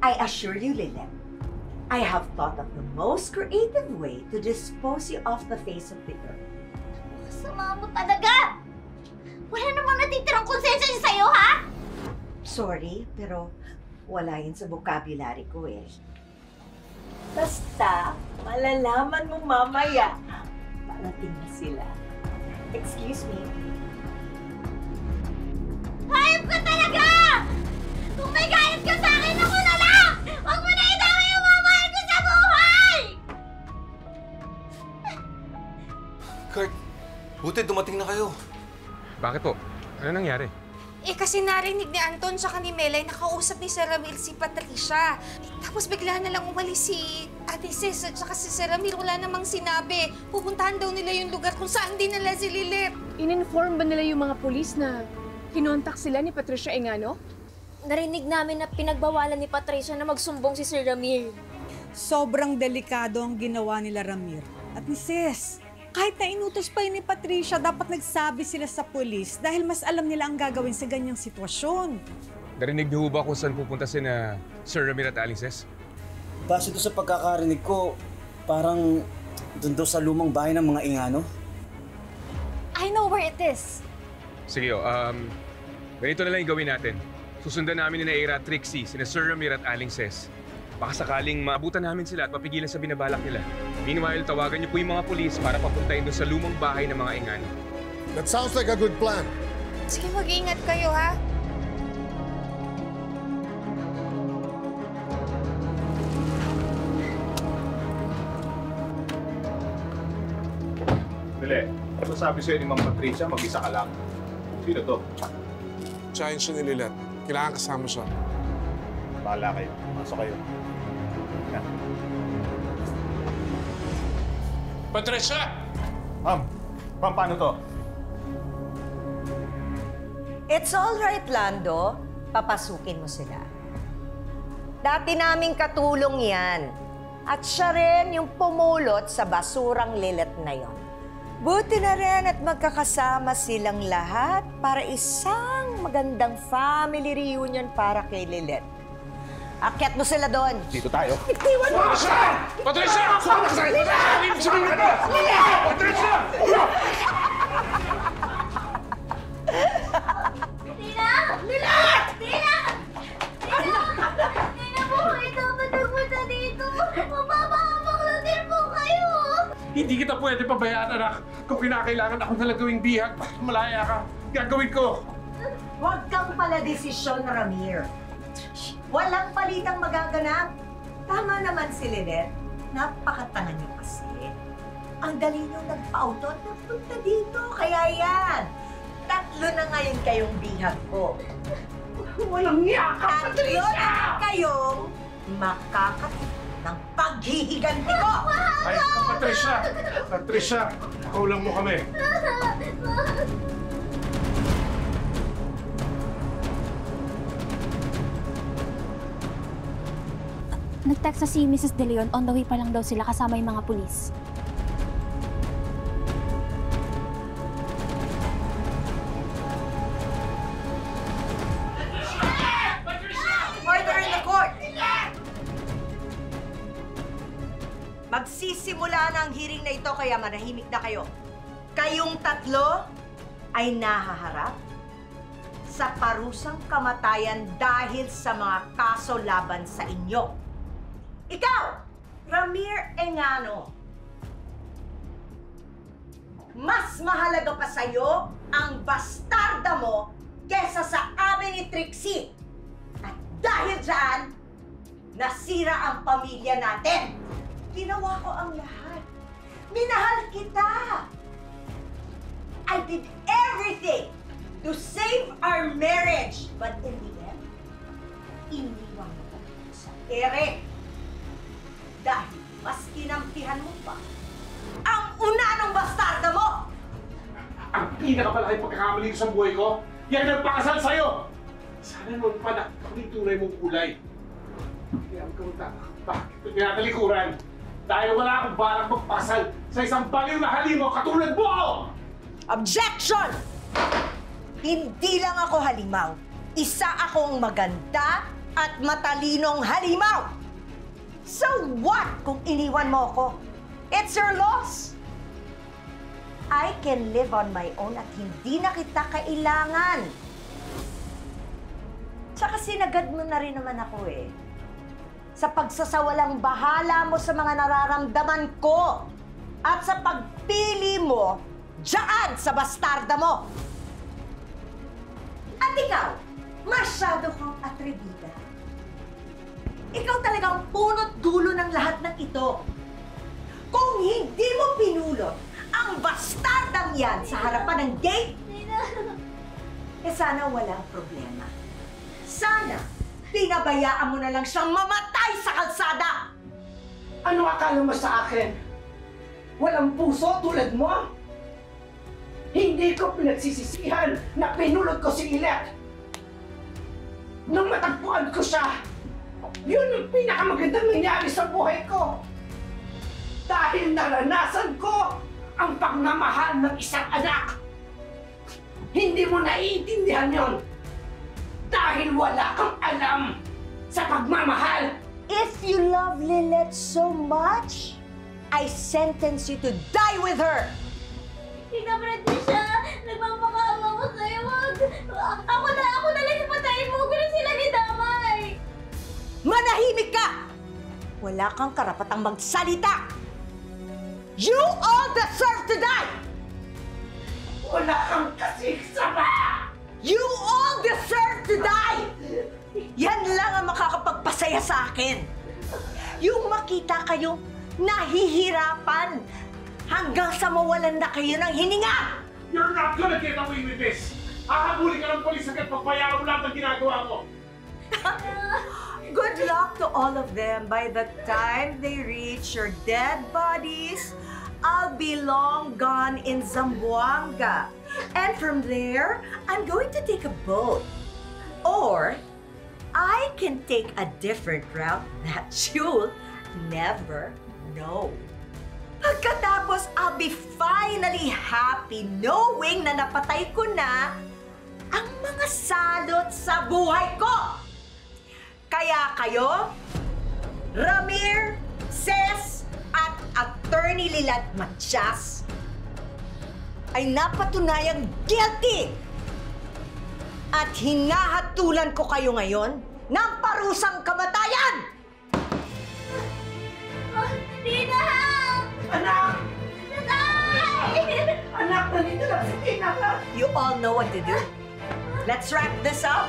I assure you, Lilith, I have thought of the most creative way to dispose you off the face of the earth. Kasama mo talaga! Wala namang natitirang konsensya sa'yo, ha? Sorry, pero wala yun sa vocabulary ko eh. Basta, malalaman mo mamaya. Parating na sila. Excuse me. Hayop ka talaga! Kung may galit ka sa akin, ako na lang! Huwag mo na itama yung mamahal ko sa buhay! Kurt, buti dumating na kayo. Bakit po? Ano nangyari? Kasi narinig ni Anton tsaka ni Melay nakausap ni Sir Ramil si Patricia. Tapos bigla na lang umalis si Ate Sis at saka si Sir Ramil. Wala namang sinabi. Pupuntahan daw nila yung lugar kung saan dinala si Lilith. In-inform ba nila yung mga pulis na kinontak sila ni Patricia Engano? Narinig namin na pinagbawalan ni Patricia na magsumbong si Sir Ramir. Sobrang delikado ang ginawa nila Ramir. At ni Sis, kahit na inutos pa yun ni Patricia, dapat nagsabi sila sa pulis dahil mas alam nila ang gagawin sa ganyang sitwasyon. Narinig niyo ba kung saan pupunta sina Sir Ramir at Aling Ses? Base doon sa pagkakarinig ko, parang doon daw sa lumang bahay ng mga Engano. I know where it is. Sige, ganito na lang yung gawin natin. Susundan namin ni Naira at Trixie, sina Sir Ramir at Aling Ses. Baka sakaling maabutan namin sila at mapigilan sa binabalak nila. Meanwhile, tawagan niyo po yung mga pulis para papuntahin doon sa lumang bahay ng mga Engano. That sounds like a good plan. Sige, mag-iingat kayo, ha? Dali, ano sabi sa'yo ni Ma'am Patricia, mag-isa ka lang? Sino to? Tsahin siya ni Lilith. Kailangan kasama siya. Bahala kayo. Masok kayo. Yan. Patricia! Ma'am, paano to? It's all right, Lando. Papasukin mo sila. Dati naming katulong yan. At siya rin yung pumulot sa basurang Lilith na yon. Buti na rin at magkakasama silang lahat para isang magandang family reunion para kay Lilith. Akyat mo sila doon. Dito tayo. Itiwan mo! Patricia! Sumama ka sa akin! Patricia! Tina! Lilith! Tina! Tina po, ito ba nagpunta dito? Mapapahamak na din po kayo! Hindi kita pwede pabayaan, anak. Kung kinakailangan ako nalang gawing bihag, malaya ka. Gagawin ko. Huwag kang pala desisyon, Ramir. Walang palitang magaganap. Tama naman si Lilith. Napakatanga niyo kasi. Ang dali niyo nagpa-auto at napunta dito. Kaya yan. 3 na ngayon kayong bihag ko. Walang niya ka, 3 na kayong makakatit ng paghihiganti ko. Ay, Patricia! Patricia, kaulang mo kami. Nag-text si Mrs. De Leon, on the way pa lang daw sila kasama yung mga pulis. Order in the court! Magsisimula na ang hearing na ito kaya manahimik na kayo. Kayong 3 ay nahaharap sa parusang kamatayan dahil sa mga kaso laban sa inyo. Ikaw, Ramir Engano, mas mahalaga pa sa'yo ang bastarda mo kesa sa amin ni Trixie. At dahil dyan, nasira ang pamilya natin. Ginawa ko ang lahat. Minahal kita. I did everything to save our marriage. But in the end, iniwan ko sa ere. Dahil mas kinampihan mo pa ang una ng bastarda mo! Ang pinakamalaking pagkakamali ko sa buhay ko, yan ang pakasal sa'yo! Sana noon pa na yung tunay mong kulay. Kaya ang kamunta, bakit ito tinatalikuran? Dahil wala akong balak magpakasal sa isang baliw na halimo katulad mo! Objection! Hindi lang ako halimaw. Isa akong maganda at matalinong halimaw. So what kung iniwan mo ko? It's your loss. I can live on my own at hindi na kita kailangan. Tsaka sinagad mo na rin naman ako eh. Sa pagsasawalang bahala mo sa mga nararamdaman ko at sa pagpili mo dyan sa bastarda mo. At ikaw, masyado kang atribida. Ikaw talagang punot dulo ng lahat ng ito. Kung hindi mo pinulot ang bastardang yan sa harapan ng gate, eh sana walang problema. Sana, pinabayaan mo na lang siyang mamatay sa kalsada! Ano akala mo sa akin? Walang puso tulad mo? Hindi ko pinagsisisihan na pinulot ko si Ilet. Nung matagpuan ko siya, yun ang pinakamagandang nangyari sa buhay ko. Dahil naranasan ko ang pagmamahal ng isang anak. Hindi mo naiintindihan yon. Dahil wala kang alam sa pagmamahal. If you love Lilith so much, I sentence you to die with her! Tita Patricia, nagmamakaama ko sa'yo. Wag. Ako na lang ipatayin mo. Huwag ko na sila nidamay. Manahimik ka! Wala kang karapatang magsalita! You all deserve to die! Wala kang kasing sama! You all deserve to die! Yan lang ang makakapagpasaya sa akin. Yung makita kayong nahihirapan hanggang sa mawalan na kayo ng hininga! You're not gonna get away with this! Hahabulin ka ng polis agad pagbayaran mo lahat ng ginagawa mo! Good luck to all of them. By the time they reach your dead bodies, I'll be long gone in Zamboanga. And from there, I'm going to take a boat. Or, I can take a different route that you'll never know. Pagkatapos, I'll be finally happy knowing na napatay ko na ang mga salot sa buhay ko. Kaya kayo, Ramir, Ces, at Attorney Lilat Matias ay napatunayang guilty at hinahatulan ko kayo ngayon ng parusang kamatayan! Tina! Anak! Tatay! Anak, nandito lang si Tina ka! You all know what to do. Let's wrap this up.